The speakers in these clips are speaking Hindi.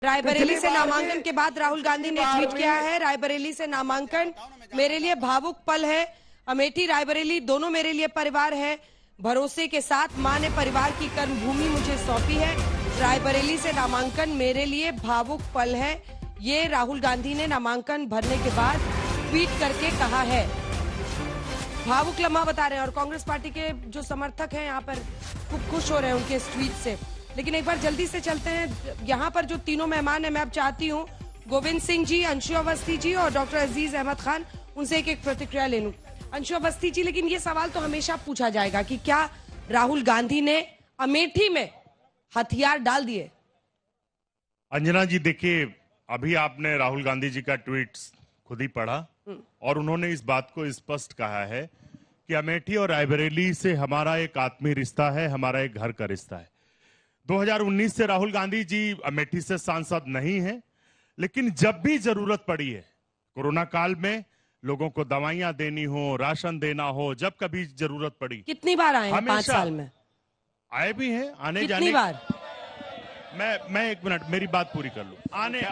रायबरेली से नामांकन के बाद राहुल गांधी ने ट्वीट किया है, रायबरेली से नामांकन मेरे लिए भावुक पल है। अमेठी रायबरेली दोनों मेरे लिए परिवार है। भरोसे के साथ मां ने परिवार की कर्मभूमि मुझे सौंपी है। रायबरेली से नामांकन मेरे लिए भावुक पल है। ये राहुल गांधी ने नामांकन भरने के बाद ट्वीट करके कहा है। भावुक लम्हा बता रहे हैं और कांग्रेस पार्टी के जो समर्थक हैं यहाँ पर खूब खुश हो रहे हैं उनके इस ट्वीट से। लेकिन एक बार जल्दी से चलते हैं, यहाँ पर जो तीनों मेहमान हैं मैं अब चाहती हूँ गोविंद सिंह जी, अंशु अवस्थी जी और डॉक्टर अजीज अहमद खान, उनसे एक एक प्रतिक्रिया ले लूं। अंशु अवस्थी जी, लेकिन ये सवाल तो हमेशा पूछा जाएगा कि क्या राहुल गांधी ने अमेठी में हथियार डाल दिए? अंजना जी, देखिए, अभी आपने राहुल गांधी जी का ट्वीट खुद ही पढ़ा और उन्होंने इस बात को स्पष्ट कहा है कि अमेठी और रायबरेली से हमारा एक आत्मीय रिश्ता है, हमारा एक घर का रिश्ता है। 2019 से राहुल गांधी जी अमेठी से सांसद नहीं हैं, लेकिन जब भी जरूरत पड़ी है, कोरोना काल में लोगों को दवाइयां देनी हो, राशन देना हो, जब कभी जरूरत पड़ी, कितनी बार आए हैं 5 साल में? आए भी हैं, आने जाने। कितनी बार? मैं 1 मिनट, मेरी बात पूरी कर लूं।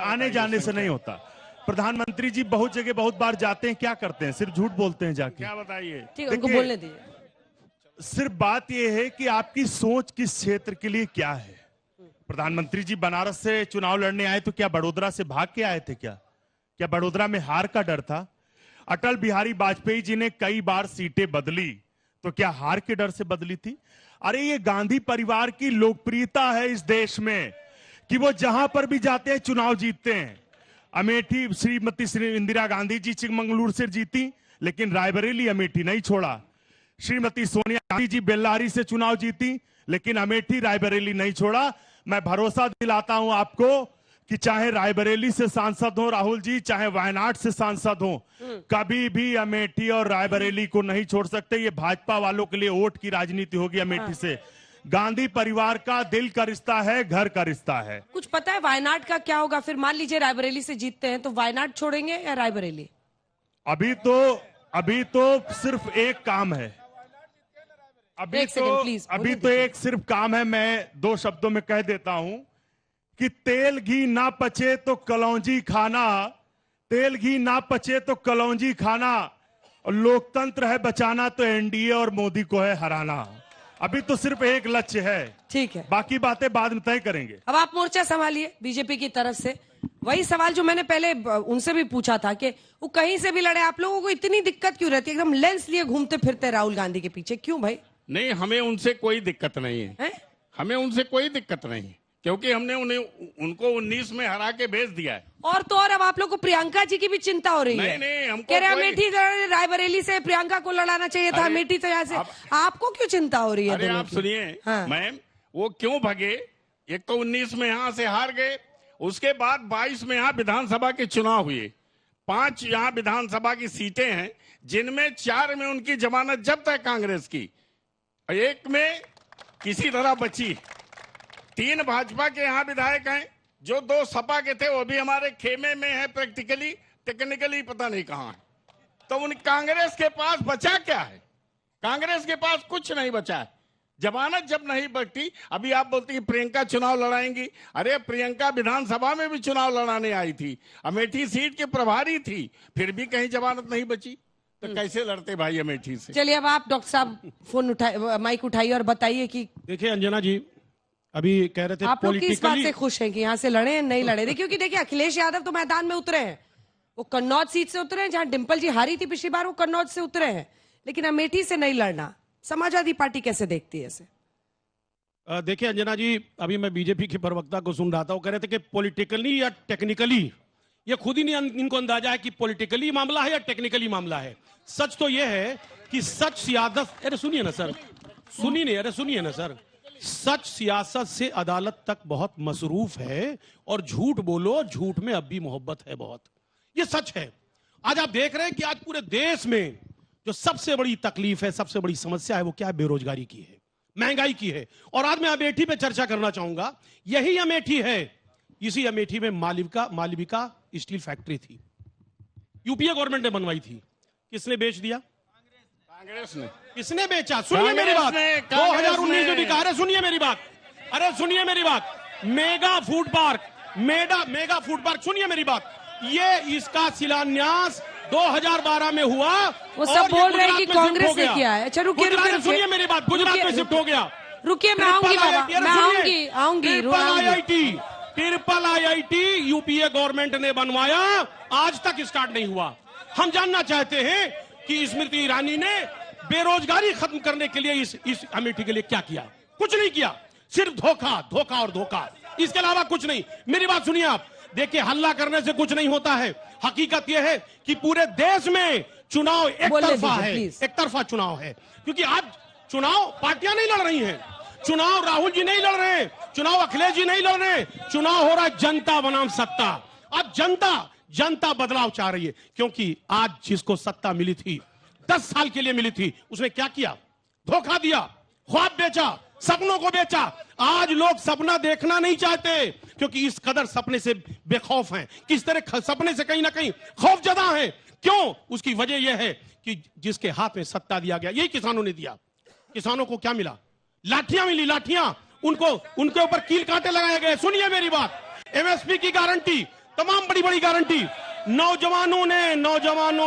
आने जाने से नहीं होता। प्रधानमंत्री जी बहुत जगह बहुत बार जाते हैं, क्या करते हैं? सिर्फ झूठ बोलते हैं जाके। क्या बताइए? ठीक है, उनको बोलने दीजिए। सिर्फ बात यह है कि आपकी सोच किस क्षेत्र के लिए क्या है। प्रधानमंत्री जी बनारस से चुनाव लड़ने आए तो क्या बड़ोदरा से भाग के आए थे? क्या बड़ोदरा में हार का डर था? अटल बिहारी वाजपेयी जी ने कई बार सीटें बदली तो क्या हार के डर से बदली थी? अरे ये गांधी परिवार की लोकप्रियता है इस देश में कि वो जहां पर भी जाते हैं चुनाव जीतते हैं। अमेठी श्रीमती इंदिरा गांधी जी चिकमंगलुरु से जीती, लेकिन रायबरेली अमेठी नहीं छोड़ा। श्रीमती सोनिया गांधी जी बेल्लारी से चुनाव जीती, लेकिन अमेठी रायबरेली नहीं छोड़ा। मैं भरोसा दिलाता हूं आपको कि चाहे रायबरेली से सांसद हो राहुल जी, चाहे वायनाड से सांसद हो, कभी भी अमेठी और रायबरेली को नहीं छोड़ सकते। ये भाजपा वालों के लिए वोट की राजनीति होगी अमेठी से। गांधी परिवार का दिल का रिश्ता है, घर का रिश्ता है। कुछ पता है वायनाड का क्या होगा? फिर मान लीजिए रायबरेली से जीतते हैं तो वायनाड छोड़ेंगे या रायबरेली? अभी तो सिर्फ एक काम है। अभी तो एक सिर्फ काम है। मैं 2 शब्दों में कह देता हूं कि तेल घी ना पचे तो कलौंजी खाना, तेल घी ना पचे तो कलौंजी खाना, और लोकतंत्र है बचाना तो एनडीए और मोदी को है हराना। अभी तो सिर्फ एक लक्ष्य है। ठीक है, बाकी बातें बाद में तय करेंगे। अब आप मोर्चा संभालिए बीजेपी की तरफ से। वही सवाल जो मैंने पहले उनसे भी पूछा था कि वो कहीं से भी लड़े, आप लोगों को इतनी दिक्कत क्यों रहती है? एकदम लेंस लिए घूमते फिरते राहुल गांधी के पीछे, क्यों भाई? नहीं, हमें उनसे कोई दिक्कत नहीं है। हमें उनसे कोई दिक्कत नहीं है, क्योंकि हमने उनको 19 में हरा के भेज दिया है। और तो और अब आप लोग को प्रियंका जी की भी चिंता हो रही है। नहीं, हमको कह रहे अमेठी रायबरेली से प्रियंका को लड़ाना चाहिए था, अमेठी से यहाँ से। आपको क्यों चिंता हो रही है? अरे आप सुनिए मैम, वो क्यों भगे? एक तो 19 में यहाँ से हार गए, उसके बाद 22 में यहाँ विधानसभा के चुनाव हुए। 5 यहाँ विधानसभा की सीटें हैं, जिनमें 4 में उनकी जमानत जब्त है कांग्रेस की, 1 में किसी तरह बची। 3 भाजपा के यहाँ विधायक हैं, जो 2 सपा के थे वो भी हमारे खेमे में है, प्रैक्टिकली, टेक्निकली पता नहीं कहां है। तो उन कांग्रेस के पास बचा क्या है? कांग्रेस के पास कुछ नहीं बचा है। जमानत जब नहीं बची, अभी आप बोलती हैं प्रियंका चुनाव लड़ाएंगी। अरे प्रियंका विधानसभा में भी चुनाव लड़ाने आई थी, अमेठी सीट के प्रभारी थी, फिर भी कहीं जमानत नहीं बची, तो कैसे लड़ते भाई अमेठी से? चलिए अब आप डॉक्टर साहब फोन माइक उठाइए और बताइए कि देखिए अंजना जी, अभी कह रहे थे आप लोग किस बात से खुश हैं कि यहाँ से लड़े नहीं लड़े? देखिए क्योंकि देखिए अखिलेश यादव तो मैदान में उतरे हैं, वो कन्नौज सीट से उतरे हैं, जहां डिंपल जी हारी थी पिछली बार, वो कन्नौज से उतरे हैं, लेकिन अमेठी से नहीं लड़ना। समाजवादी पार्टी कैसे देखती है इसे? देखिए अंजना जी, अभी मैं बीजेपी के प्रवक्ता को सुन रहा था, वो कह रहे थे कि पॉलिटिकली या टेक्निकली, ये खुद ही नहीं इनको अंदाजा है कि पॉलिटिकली मामला है या टेक्निकली मामला है। सच तो यह है कि सच सियासत, अरे सुनिए ना सर, सुनिए ना सर, सच सियासत से अदालत तक बहुत मसरूफ है, और झूठ बोलो, झूठ में अब भी मोहब्बत है बहुत। ये सच है। आज आप देख रहे हैं कि आज पूरे देश में जो सबसे बड़ी तकलीफ है, सबसे बड़ी समस्या है, वो क्या है? बेरोजगारी की है, महंगाई की है। और आज मैं अमेठी पे चर्चा करना चाहूंगा। यही अमेठी है, इसी अमेठी में मालविका स्टील फैक्ट्री थी, यूपीए गवर्नमेंट ने बनवाई थी। किसने बेच दिया? कांग्रेस ने। किसने बेचा? सुनिए मेरी बात। 2019 में बिका। अरे सुनिए मेरी बात, mega food park mega food park, सुनिए मेरी बात, ये इसका शिलान्यास 2012 में हुआ। वो सब बोल रहे हैं कि कांग्रेस ने किया है। अच्छा रुकिए, सुनिए मेरी बात, गुजरात में शिफ्ट हो गया। रुकिए, मैं आऊंगी बाबा, मैं आऊंगी। ट्रिपल आईआईटी यूपीए गवर्नमेंट ने बनवाया, आज तक स्टार्ट नहीं हुआ। हम जानना चाहते हैं कि स्मृति ईरानी ने बेरोजगारी खत्म करने के लिए इस अमेठी के लिए क्या किया? कुछ नहीं किया, सिर्फ धोखा और धोखा, इसके अलावा कुछ नहीं। मेरी बात सुनिए आप, देखिए हल्ला करने से कुछ नहीं होता है। हकीकत यह है कि पूरे देश में चुनाव एक तरफा चुनाव है, क्योंकि आज चुनाव पार्टियां नहीं लड़ रही हैं, चुनाव राहुल जी नहीं लड़ रहे, चुनाव अखिलेश जी नहीं लड़ रहे, चुनाव हो रहा है जनता बनाम सत्ता। अब जनता बदलाव चाह रही है, क्योंकि आज जिसको सत्ता मिली थी 10 साल के लिए मिली थी, उसने क्या किया? धोखा दिया, ख्वाब बेचा, सपनों को बेचा। आज लोग सपना देखना नहीं चाहते, क्योंकि इस कदर सपने से बेखौफ हैं, किस तरह सपने से कहीं ना कहीं खौफजदा हैं। क्यों? उसकी वजह यह है कि जिसके हाथ में सत्ता दिया गया, यही किसानों ने दिया। किसानों को क्या मिला? लाठियां मिली, लाठियां, उनके ऊपर कील कांटे लगाए गए। सुनिए मेरी बात, एमएसपी की गारंटी, तमाम बड़ी गारंटी, नौजवानों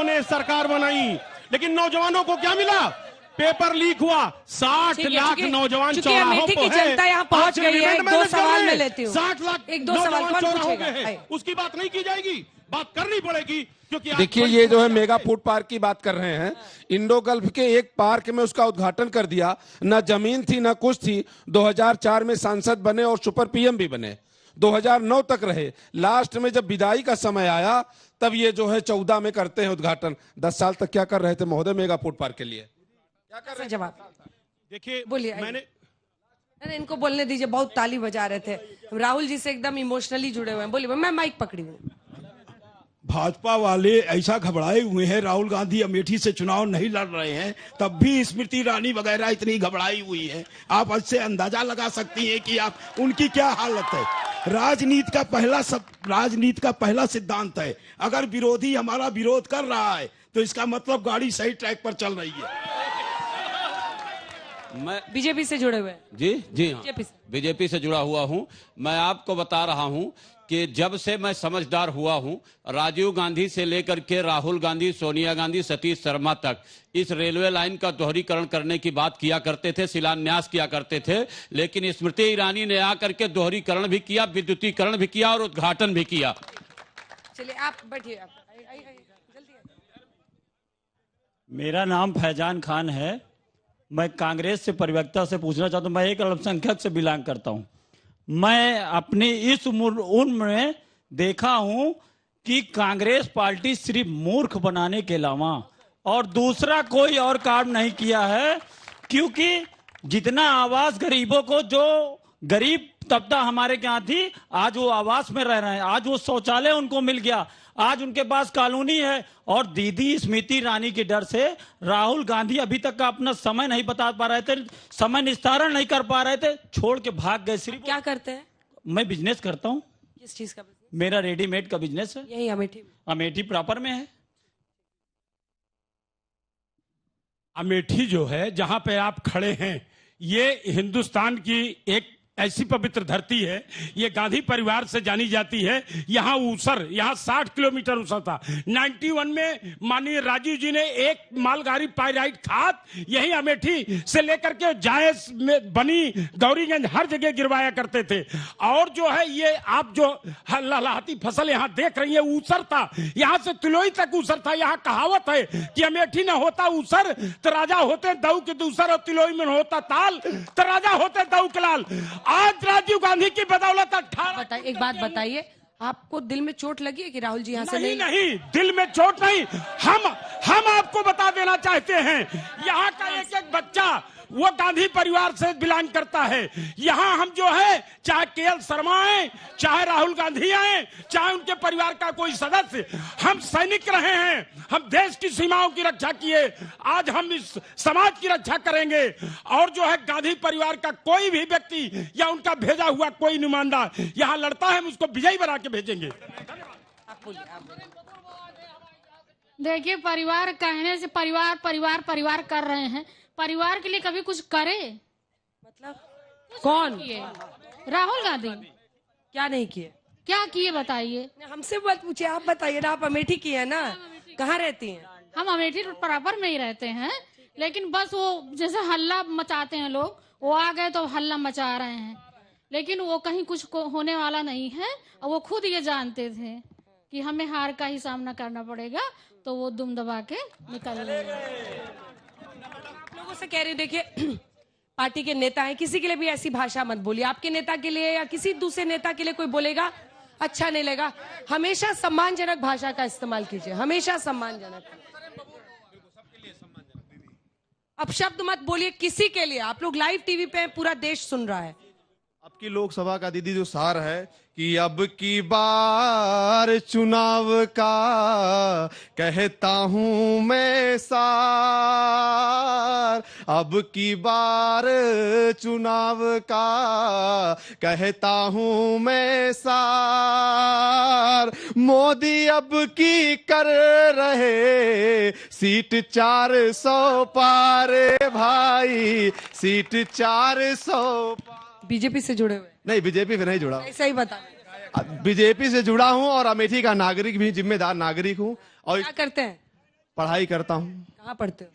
ने सरकार बनाई, लेकिन नौजवानों को क्या मिला? पेपर लीक हुआ, 60 लाख नौजवान चौराहों की जनता यहाँ पहुंच गई है। एक दो सवाल मैं लेती हूँ, 60 लाख एक दो सवाल कौन पूछेगा? उसकी बात नहीं की जाएगी, बात करनी पड़ेगी, क्योंकि देखिए ये जो है मेगा फूड पार्क की बात कर रहे हैं, इंडो गल्फ के एक पार्क में उसका उद्घाटन कर दिया, ना जमीन थी ना कुछ थी। 2004 में सांसद बने और सुपर पीएम भी बने, 2009 तक रहे। लास्ट में जब विदाई का समय आया तब ये जो है 14 में करते हैं उद्घाटन। 10 साल तक क्या कर रहे थे महोदय मेगा फूड पार्क के लिए? क्या कर रहे? जवाब देखिए, बोलिए। अरे इनको बोलने दीजिए, बहुत ताली बजा रहे थे। राहुल जी से एकदम इमोशनली जुड़े हुए हैं। बोलिए, मैं माइक पकड़ी हूँ। भाजपा वाले ऐसा घबराए हुए हैं, राहुल गांधी अमेठी से चुनाव नहीं लड़ रहे हैं, तब भी स्मृति ईरानी वगैरह इतनी घबराई हुई है। आप इससे अंदाजा लगा सकती हैं कि आप उनकी क्या हालत है। राजनीति का पहला सिद्धांत है, अगर विरोधी हमारा विरोध कर रहा है तो इसका मतलब गाड़ी सही ट्रैक पर चल रही है। मैं बीजेपी से जुड़े हुए हैं? जी हाँ, बीजेपी से जुड़ा हुआ हूं। मैं आपको बता रहा हूं कि जब से मैं समझदार हुआ हूं, राजीव गांधी से लेकर के राहुल गांधी, सोनिया गांधी, सतीश शर्मा तक इस रेलवे लाइन का दोहरीकरण करने की बात किया करते थे, शिलान्यास किया करते थे, लेकिन स्मृति ईरानी ने आकर के दोहरीकरण भी किया, विद्युतीकरण भी किया और उद्घाटन भी किया। चलिए आप बैठिए, जल्दी। मेरा नाम फैजान खान है, मैं कांग्रेस से प्रवक्ता से पूछना चाहता हूं। मैं एक अल्पसंख्यक से बिलोंग करता हूं। मैं अपनी इस उम्र में देखा हूं कि कांग्रेस पार्टी सिर्फ मूर्ख बनाने के अलावा और दूसरा कोई और काम नहीं किया है, क्योंकि जितना आवास गरीबों को, जो गरीब तबका हमारे यहाँ थी, आज वो आवास में रह रहे हैं, आज वो शौचालय उनको मिल गया, आज उनके पास कॉलोनी है। और दीदी स्मृति ईरानी के डर से राहुल गांधी अभी तक का अपना समय नहीं बता पा रहे थे, समय निस्तारण नहीं कर पा रहे थे, छोड़ के भाग गए। सिर्फ क्या करते हैं? मैं बिजनेस करता हूँ। किस चीज का बिजनेस? मेरा रेडीमेड का बिजनेस है। यही अमेठी प्रॉपर में है। अमेठी जो है जहां पे आप खड़े हैं, ये हिंदुस्तान की एक ऐसी पवित्र धरती है, ये गांधी परिवार से जानी जाती है। यहाँ ऊसर, यहाँ 60 किलोमीटर ऊसर था। 91 में माननीय राजीव जी ने एक मालगाड़ी पायराइट खाद यही अमेठी से लेकर के जायस में बनी, गौरीगंज, हर जगह गिरवाया करते थे। और जो है ये आप जो लहलहाती फसल यहाँ देख रही है, ऊसर था, यहाँ से तिलोई तक ऊसर था। यहाँ कहावत है कि अमेठी न होता ऊसर तो राजा होते दऊ के दूसर, और तिलोई में होता ताल तो राजा होते दऊ के लाल। आज राजीव गांधी की बदौलत 18। एक बात बताइए, आपको दिल में चोट लगी है कि राहुल जी यहाँ से नहीं, दिल में चोट नहीं। हम आपको बता देना चाहते हैं, यहाँ का एक एक बच्चा वो गांधी परिवार से बिलोंग करता है। यहाँ हम जो है, चाहे केएल शर्मा आए, चाहे राहुल गांधी आए, चाहे उनके परिवार का कोई सदस्य, हम सैनिक रहे हैं, हम देश की सीमाओं की रक्षा किए, आज हम इस समाज की रक्षा करेंगे। और जो है गांधी परिवार का कोई भी व्यक्ति या उनका भेजा हुआ कोई नुमाइंदा यहाँ लड़ता है, हम उसको विजयी बना के भेजेंगे। देखिए, परिवार कहने से परिवार कर रहे हैं, परिवार के लिए कभी कुछ करे? मतलब कौन? राहुल गांधी क्या नहीं किए? क्या किए बताइए। हमसे मत पूछिए, आप बताइए ना। आप अमेठी की है ना, कहाँ रहती हैं? हम अमेठी रोड बराबर में ही रहते हैं, लेकिन बस वो जैसे हल्ला मचाते हैं लोग, वो आ गए तो हल्ला मचा रहे हैं, लेकिन वो कहीं कुछ होने वाला नहीं है। और वो खुद ये जानते थे कि हमें हार का ही सामना करना पड़ेगा, तो वो दुम दबा के निकल गए। आप लोगों से कह रही हूँ, देखिए पार्टी के नेता हैं, किसी के लिए भी ऐसी भाषा मत बोलिए। आपके नेता के लिए या किसी दूसरे नेता के लिए कोई बोलेगा अच्छा नहीं लगा, हमेशा सम्मानजनक भाषा का इस्तेमाल कीजिए, हमेशा सम्मानजनक। अब शब्द मत बोलिए किसी के लिए। आप लोग लाइव टीवी पे हैं, पूरा देश सुन रहा है। आपकी लोकसभा का दीदी जो सार है कि अब की बार चुनाव का कहता हूं मैं सार, अब की बार चुनाव का कहता हूं मैं सार, मोदी अब की कर रहे सीट 400 पार भाई, सीट 400 पार। बीजेपी से जुड़े हुए? नहीं, बीजेपी से नहीं जुड़ा। ऐसा ही बता। बीजेपी से जुड़ा हूं और अमेठी का नागरिक भी, जिम्मेदार नागरिक हूं। और क्या करते हैं? पढ़ाई करता हूं। कहाँ पढ़ते हो?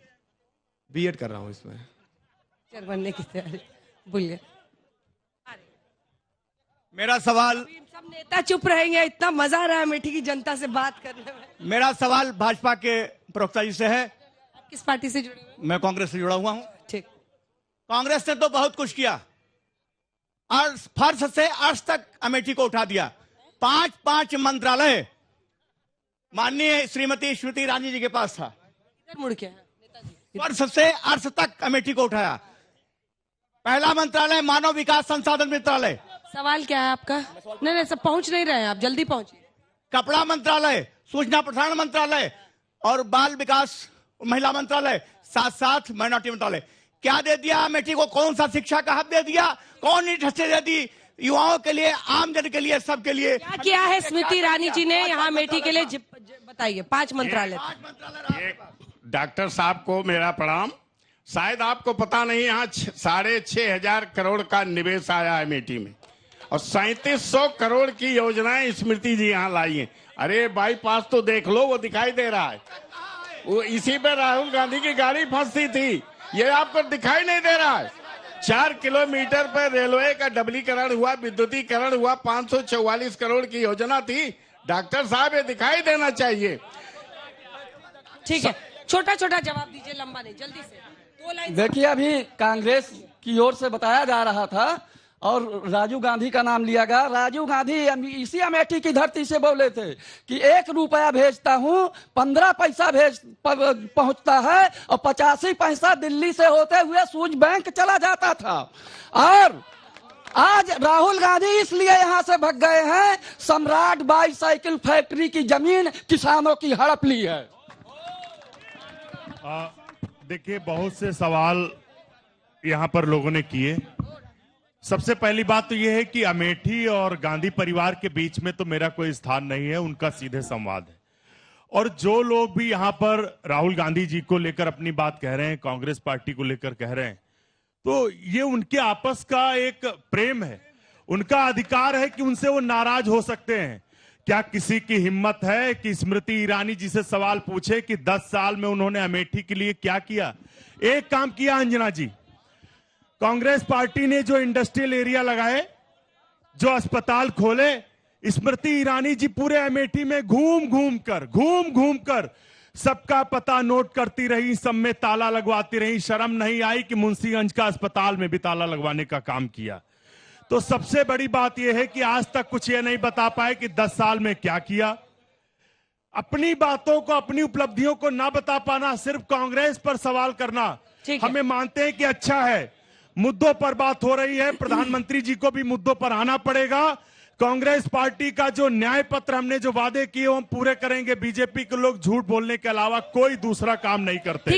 बीएड कर रहा हूं इसमें। टीचर बनने की तैयारी। बोलिए। मेरा सवाल, सब नेता चुप रहेंगे, इतना मजा आ रहा है अमेठी की जनता से बात करने में। मेरा सवाल भाजपा के प्रवक्ता जी से है। आप किस पार्टी से जुड़े हुए? मैं कांग्रेस से जुड़ा हुआ हूं। ठीक। कांग्रेस ने तो बहुत कुछ किया और फर्श से अर्श तक अमेठी को उठा दिया। 5 मंत्रालय माननीय श्रीमती स्मृति ईरानी जी के पास था। इधर मुड़ के फर्श से अर्श तक अमेठी को उठाया। पहला मंत्रालय मानव विकास संसाधन मंत्रालय। सवाल क्या है आपका? नहीं, सब पहुंच नहीं रहे हैं, आप जल्दी पहुंचिए। कपड़ा मंत्रालय, सूचना प्रसारण मंत्रालय और बाल विकास महिला मंत्रालय, साथ साथ माइनॉरिटी मंत्रालय। क्या दे दिया अमेठी को? कौन सा शिक्षा का हक दे दिया? कौन इंडस्ट्री दे दी? युवाओं के लिए, आमजन के लिए, सबके लिए क्या किया है स्मृति ईरानी जी ने यहाँ अमेठी के लिए? बताइए। 5 मंत्रालय। डॉक्टर साहब को मेरा प्रणाम। शायद आपको पता नहीं, यहाँ 6,500 करोड़ का निवेश आया है अमेठी में और 3700 करोड़ की योजनाएं स्मृति जी यहाँ लाई हैं। अरे बाईपास तो देख लो, वो दिखाई दे रहा है। वो इसी पे राहुल गांधी की गाड़ी फंसती थी, ये आपको दिखाई नहीं दे रहा है। 4 किलोमीटर पर रेलवे का डबलीकरण हुआ, विद्युतीकरण हुआ, 544 करोड़ की योजना थी। डॉक्टर साहब, ये दिखाई देना चाहिए। ठीक है, छोटा छोटा जवाब दीजिए, लंबा नहीं, जल्दी से 2 लाइन। देखिए, अभी कांग्रेस की ओर से बताया जा रहा था और राजीव गांधी का नाम लिया गया। राजीव गांधी इसी अमेठी की धरती से बोले थे कि 1 रुपया भेजता हूं, 15 पैसा पहुंचता है और 85 पैसा दिल्ली से होते हुए सूझ बैंक चला जाता था। और आज राहुल गांधी इसलिए यहां से भग गए हैं, सम्राट बाईसाइकिल फैक्ट्री की जमीन किसानों की हड़प ली है। देखिए, बहुत से सवाल यहां पर लोगों ने किए। सबसे पहली बात तो यह है कि अमेठी और गांधी परिवार के बीच में तो मेरा कोई स्थान नहीं है, उनका सीधे संवाद है। और जो लोग भी यहां पर राहुल गांधी जी को लेकर अपनी बात कह रहे हैं, कांग्रेस पार्टी को लेकर कह रहे हैं, तो ये उनके आपस का एक प्रेम है, उनका अधिकार है कि उनसे वो नाराज हो सकते हैं। क्या किसी की हिम्मत है कि स्मृति ईरानी जी से सवाल पूछे कि 10 साल में उन्होंने अमेठी के लिए क्या किया? एक काम किया अंजना जी, कांग्रेस पार्टी ने जो इंडस्ट्रियल एरिया लगाए, जो अस्पताल खोले, स्मृति ईरानी जी पूरे अमेठी में घूम घूम कर सबका पता नोट करती रही, सब में ताला लगवाती रही। शर्म नहीं आई कि मुंशीगंज का अस्पताल में भी ताला लगवाने का काम किया। तो सबसे बड़ी बात यह है कि आज तक कुछ ये नहीं बता पाए कि 10 साल में क्या किया। अपनी बातों को, अपनी उपलब्धियों को ना बता पाना, सिर्फ कांग्रेस पर सवाल करना, हमें मानते हैं कि अच्छा है। मुद्दों पर बात हो रही है, प्रधानमंत्री जी को भी मुद्दों पर आना पड़ेगा। कांग्रेस पार्टी का जो न्याय पत्र हमने जो वादे किए हम पूरे करेंगे। बीजेपी के लोग झूठ बोलने के अलावा कोई दूसरा काम नहीं करते।